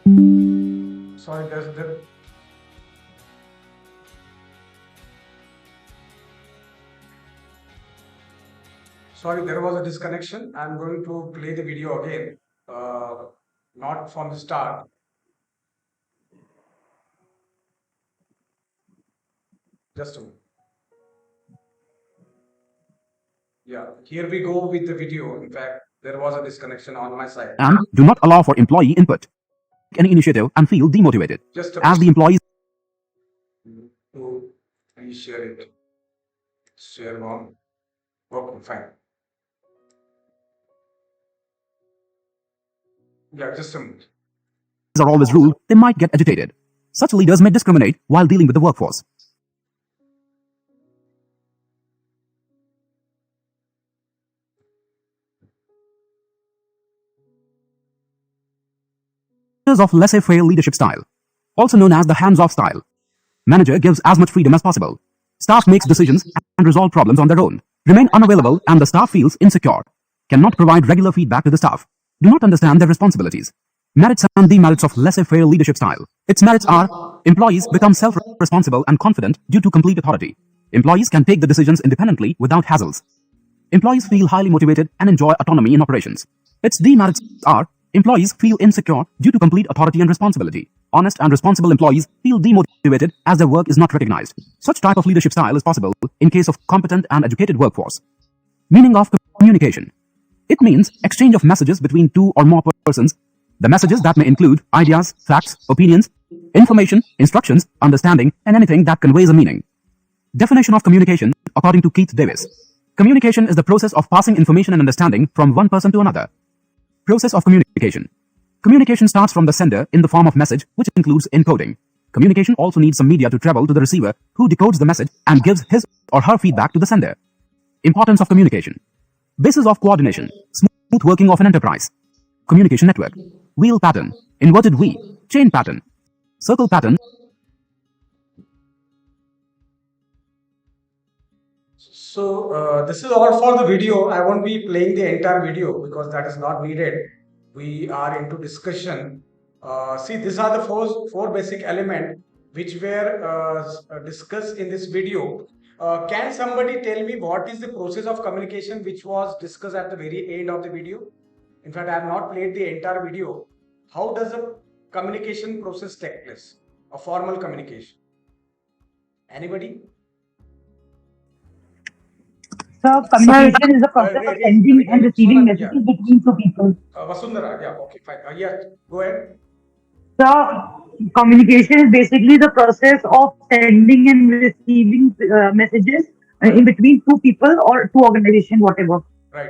Sorry, there's the. Sorry, there was a disconnection. I'm going to play the video again, not from the start. Just a moment. Yeah, here we go with the video. In fact, there was a disconnection on my side. And do not allow for employee input. Any initiative and feel demotivated. Just a As the employees to reshare it. Share on. Okay, fine. Yeah, just a minute. are always ruled, they might get agitated. Such leaders may discriminate while dealing with the workforce. Of laissez-faire leadership style, also known as the hands-off style. Manager gives as much freedom as possible. Staff makes decisions and resolve problems on their own. Remain unavailable and the staff feels insecure. Cannot provide regular feedback to the staff. Do not understand their responsibilities. Merits and demerits of laissez-faire leadership style. Its merits are: employees become self-responsible and confident due to complete authority. Employees can take the decisions independently without hassles. Employees feel highly motivated and enjoy autonomy in operations. Its demerits are: employees feel insecure due to complete authority and responsibility. Honest and responsible employees feel demotivated as their work is not recognized. Such type of leadership style is possible in case of competent and educated workforce. Meaning of communication. It means exchange of messages between two or more persons. The messages that may include ideas, facts, opinions, information, instructions, understanding, and anything that conveys a meaning. Definition of communication according to Keith Davis. Communication is the process of passing information and understanding from one person to another. Process of communication. Communication starts from the sender in the form of message, which includes encoding. Communication also needs some media to travel to the receiver, who decodes the message and gives his or her feedback to the sender. Importance of communication. Basis of coordination. Smooth working of an enterprise. Communication network. Wheel pattern. Inverted V. Chain pattern. Circle pattern. So this is all for the video. I won't be playing the entire video because that is not needed. We are into discussion. See, these are the four basic elements which were discussed in this video. Can somebody tell me what is the process of communication which was discussed at the very end of the video? In fact, I have not played the entire video. How does a communication process take place? A formal communication. Anybody? So communication is the process of sending and receiving messages between two people. Vasundhara, yeah, okay, fine. Yeah, go ahead. So communication is basically the process of sending and receiving messages in between two people or two organizations, whatever. Right.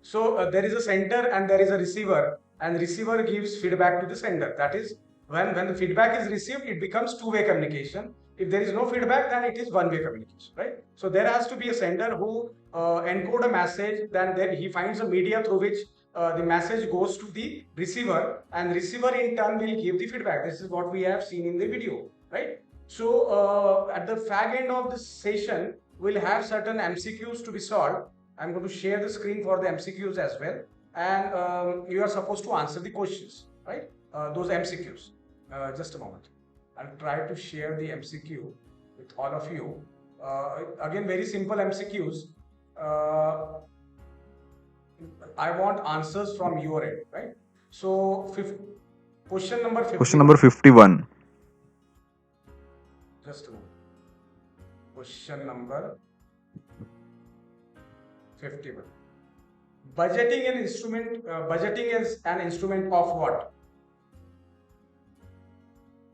So there is a sender and there is a receiver, and receiver gives feedback to the sender. That is, when the feedback is received, it becomes two-way communication. If there is no feedback, then it is one-way communication, right? So there has to be a sender who encode a message, then he finds a media through which the message goes to the receiver, and receiver in turn will give the feedback. This is what we have seen in the video, right? So at the fag end of this session, we'll have certain MCQs to be solved. I'm going to share the screen for the MCQs as well, and you are supposed to answer the questions, right? Those MCQs. Just a moment. I'll try to share the MCQ with all of you. Again, very simple MCQs. I want answers from your end, right? So, question number 51. Question number 51. Just a moment. Question number 51. Budgeting is an instrument of what?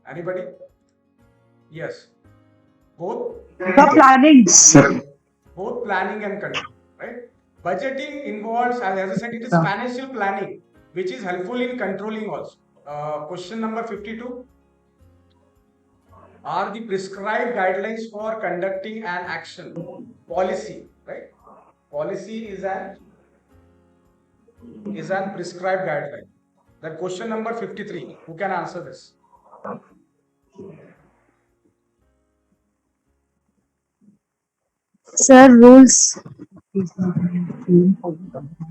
Anybody? Yes. Both planning. Both planning and control, right? Budgeting involves, as I said, it is financial planning, which is helpful in controlling also. Question number 52. Are the prescribed guidelines for conducting an action? Policy, right? Policy is an prescribed guideline. Then question number 53. Who can answer this? Sir, rules. Question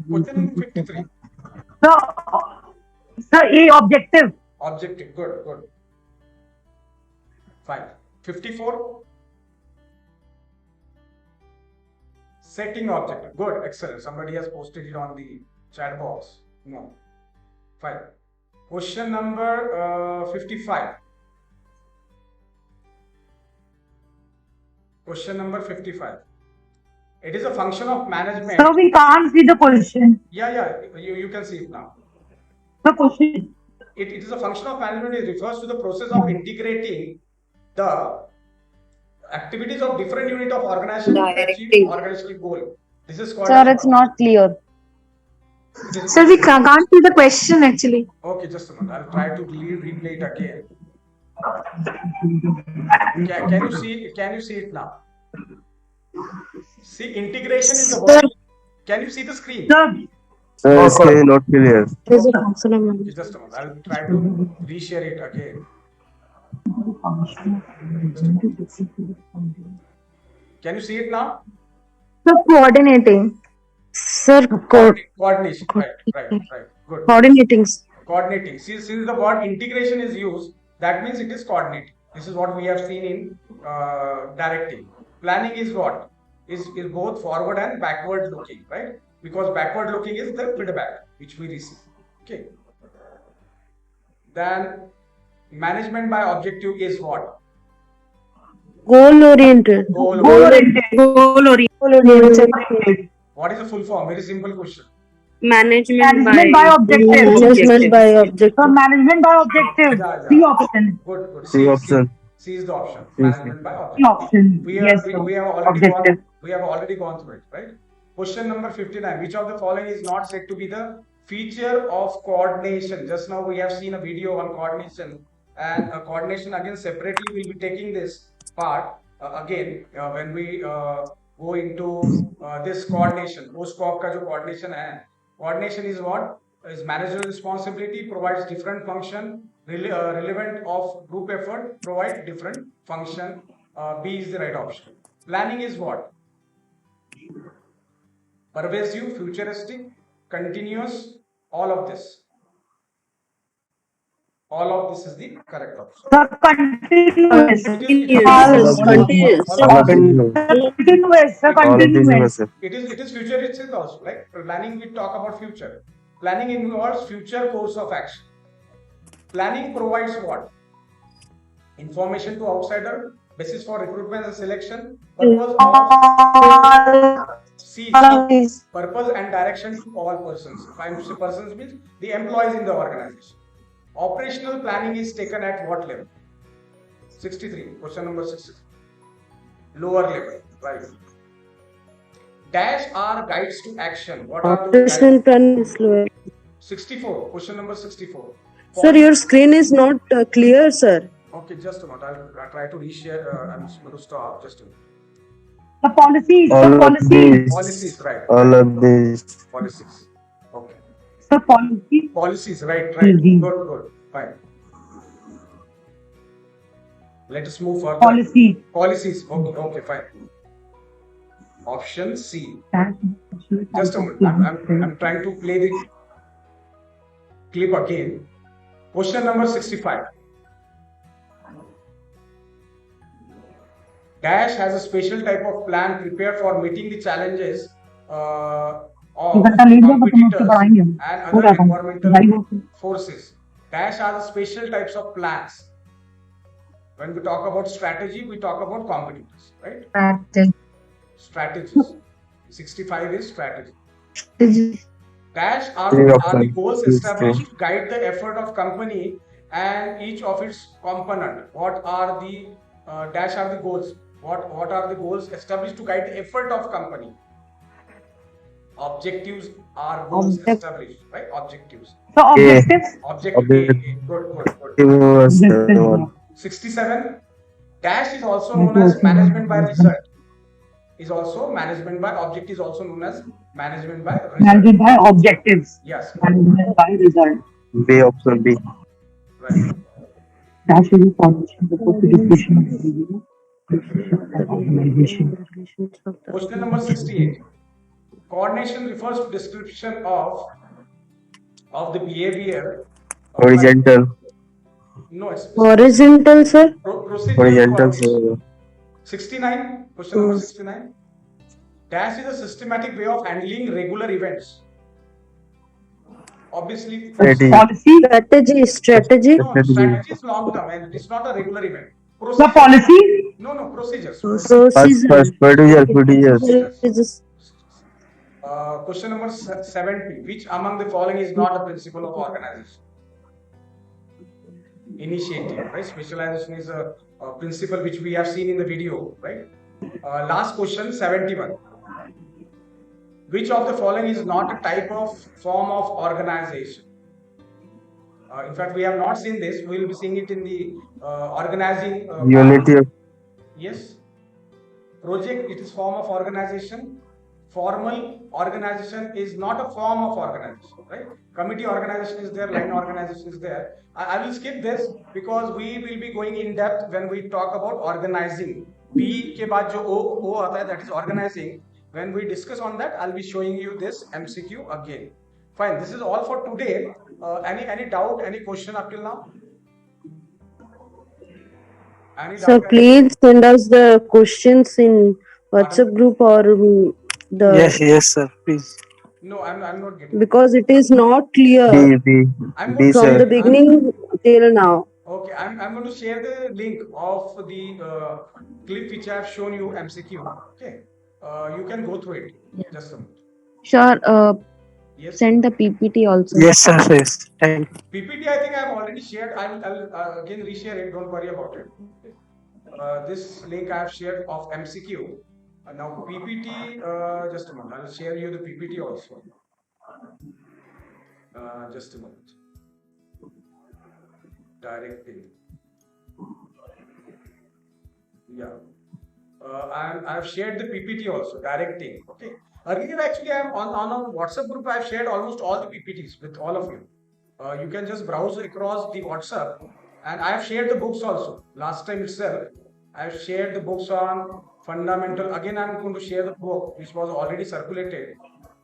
number 53. So, sir, A objective. Objective. Good, good. Fine. 54. Setting objective. Good, excellent. Somebody has posted it on the chat box. No. Fine. Question number 55. Question number 55. It is a function of management. So we can't see the question. Yeah, you can see it now. The question. It is a function of management. It refers to the process of integrating the activities of different unit of organization to achieve Directing. organizational goal. This is called. Sir, it's not clear. Sir, we can't see the question actually. Okay, just a moment. I'll try to replay it again. Can you see it now? See, integration is the word. Can you see the screen? Sir, not clear. Just a moment. I'll try to reshare it again. Can you see it now? Sir, coordinating. Sir, Coordination. Right. Good. coordinating. Coordinating. See, since the word integration is used, that means it is coordinating. This is what we have seen in directing. Planning is what? Is both forward and backward looking, right? Because backward looking is the feedback which we receive. Okay. Then management by objective is what? Goal oriented. Goal oriented. What is the full form? Very simple question. Management by objective. Management by objective. So management by objective. Yeah. C option. Good. C option. C is the option. Management by C objective. option. We Yes, have already gone through it, right? Question number 59. Which of the following is not said to be the feature of coordination? Just now we have seen a video on coordination, and coordination again separately we'll be taking this part again when we go into this coordination. वो scope का जो coordination है, coordination is what? Is managerial responsibility, provides different function, relevant of group effort, provide different function. B is the right option. Planning is what? Pervasive, futuristic, continuous, all of this. All of this is the correct option. Sir, continuous. Continuous. It is futuristic also. Like planning, we talk about future. Planning involves future course of action. Planning provides what? Information to outsider, basis for recruitment and selection, purpose and direction to all persons. Persons means the employees in the organization. Operational planning is taken at what level? 63. Question number 63. Lower level. Right. Dash are guides to action. What are those Operational guides? planning is slower. 64. Question number 64. Sir, your screen is not clear, sir. Okay, just a moment. I'll try to reshare. I'm going to stop. Just a minute. The policies. All of these. Policies, right. All of these. Policies. Okay. The policy. Policies, right. Good. Fine. Let us move further. Policy. Policies. Okay, fine. Option C. Just a moment. I'm trying to play the clip again. Question number 65. Dash has a special type of plan prepared for meeting the challenges of competitors and other environmental forces. Dash has a special types of plans. When we talk about strategy, we talk about competitors, right? Strategies. 65 is strategy. Dash are the goals established to guide the effort of company and each of its component. What are the dash are the goals? What are the goals established to guide the effort of company? Objectives are goals established, right? Objectives. So objectives. Objective. Good. 67. Dash is also known as management by result. Is also management by object is also known as management by result. Management by objectives. Yes. Management by result. B option B. Right. Dash is a formation before the decision of the organization. Question number 68. Coordination refers to description of of the behavior. Horizontal. No, it's Horizontal, sir. procedural Horizontal. qualities. 69, question number 69. Dash is a systematic way of handling regular events. Obviously, Strategy. Policy. Strategy. no, strategy is long term and it's not a regular event. The Procedure. policy. No, procedures. First, procedure. Procedures. Question number 70. Which among the following is not a principle of organization? Initiative, right? Specialization is a principle which we have seen in the video, right? Last question, 71. Which of the following is not a type of form of organization? In fact, we have not seen this. We will be seeing it in the organizing. Unity of Yes. Project, it is form of organization. Formal organization is not a form of organization, right? Committee organization is there, line organization is there. I will skip this because we will be going in depth when we talk about organizing. B के बाद जो O आता है, that is organizing. When we discuss on that, I'll be showing you this MCQ again. Fine, this is all for today. Any doubt, any question up till now? Any Sir, doubt? please send us the questions in WhatsApp group or the. Yes, sir. Please. No, I'm not getting. Because it is not clear I'm B, going to from sir. the beginning till now. Okay, I'm going to share the link of the clip which I have shown you MCQ. Okay, you can go through it. Just a minute. Sure. Yes. Send the PPT also. Yes, sir. Yes. Thank you. PPT I think I have already shared. I will again reshare it. Don't worry about it. This link I have shared of MCQ. Now PPT. Just a moment. I will share you the PPT also. Just a moment. Directing. Yeah. I have shared the PPT also. Directing. Okay. Earlier, actually, I am on our WhatsApp group. I have shared almost all the PPTs with all of you. You can just browse across the WhatsApp, and I have shared the books also. Last time itself, I have shared the books on fundamental. Again, I am going to share the book which was already circulated.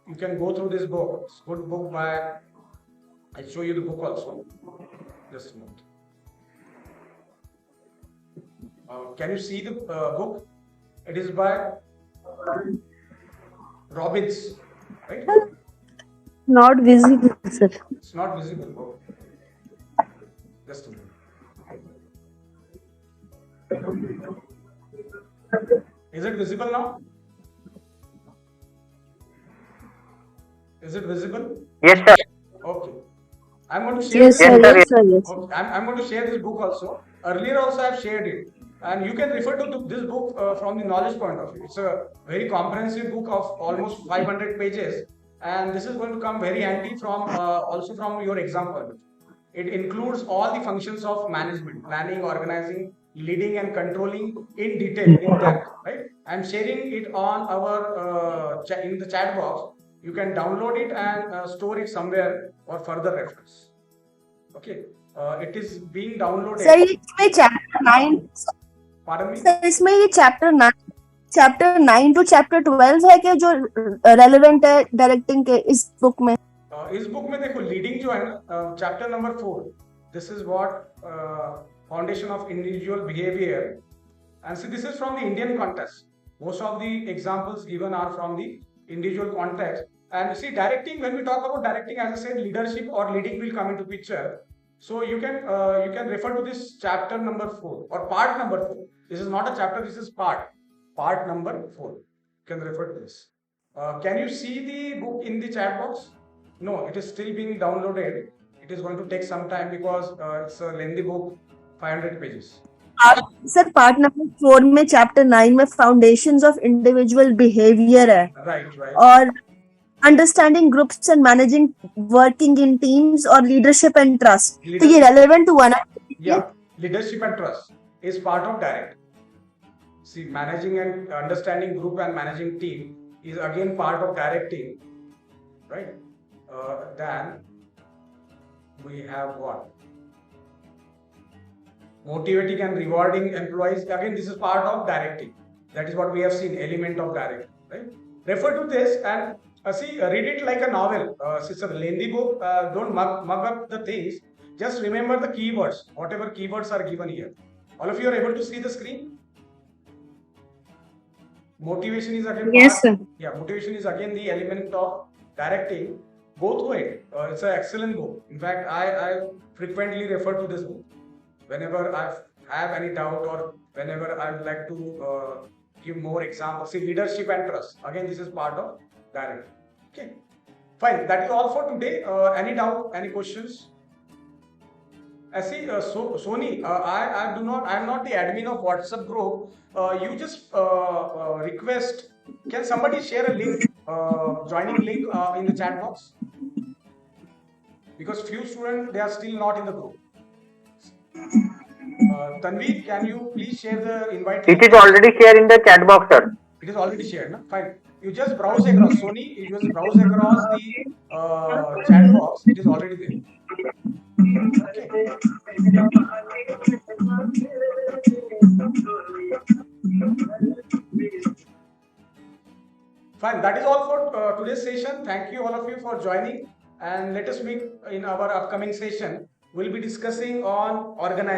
You can go through this book. It's a good book by. I'll show you the book also. Just a moment. Can you see the book? It is by Robbins, right? Not visible, sir. It's not visible. Just a minute. Is it visible now? Is it visible? Yes, sir. Okay. I'm going to share Yes, this. sir. Yes, sir. Yes. Okay. I'm going to share this book also. Earlier also I've shared it. And you can refer to this book from the knowledge point of view. It's a very comprehensive book of almost 500 pages. And this is going to come very handy from also from your exam point of view. It includes all the functions of management, planning, organizing, leading and controlling in detail, in depth, right? I'm sharing it on our in the chat box. You can download it and store it somewhere for further reference. Okay. It is being downloaded. Sir इसमें chapter 9 Pardon me? Sir इसमें ये chapter 9 to chapter 12 है कि जो relevant है directing के इस book में इस बुक में देखो लीडिंग जो है ना chapter number 4 this is what foundation of individual behaviour and see this is from the Indian context most of the examples given are from the individual context and see directing, when we talk about directing, as I said, leadership or leading will come into picture. So you can refer to this chapter number 4 or part number 4. This is not a chapter, this is part number 4. You can refer to this. Can you see the book in the chat box? No, it is still being downloaded. It is going to take some time because it's a lengthy book, 500 pages. Sir part number 4 में chapter 9 में foundations of individual behaviour है Right. और understanding groups and managing working in teams और leadership and trust तो ये relevant हुआ ना Yeah, leadership and trust is part of direct. See, managing and understanding group and managing team is again part of directing, right? Then we have what? Motivating and rewarding employees. Again, this is part of directing. That is what we have seen, element of directing, right? Refer to this and See, read it like a novel. It's a lengthy book. Don't mug up the things. Just remember the keywords, whatever keywords are given here. All of you are able to see the screen? Motivation is again Yes, sir. Yeah, motivation is again the element of directing. Go through it. It's an excellent book. In fact, I frequently refer to this book whenever I have any doubt or whenever I would like to give more examples. See, leadership and trust. Again, this is part of directing. Okay, fine. That is all for today. Any doubt? Any questions? I see, Sony, I am not the admin of WhatsApp group. You just request. Can somebody share a link, joining link in the chat box? Because few students, they are still not in the group. Tanvi, can you please share the invite? It is already shared in the chat box, sir. It is already shared, no? Fine. You just browse across, Sony, you just browse across the chat box. It is already there. Okay. Fine. That is all for today's session. Thank you all of you for joining, and let us meet in our upcoming session. We'll be discussing on organizing.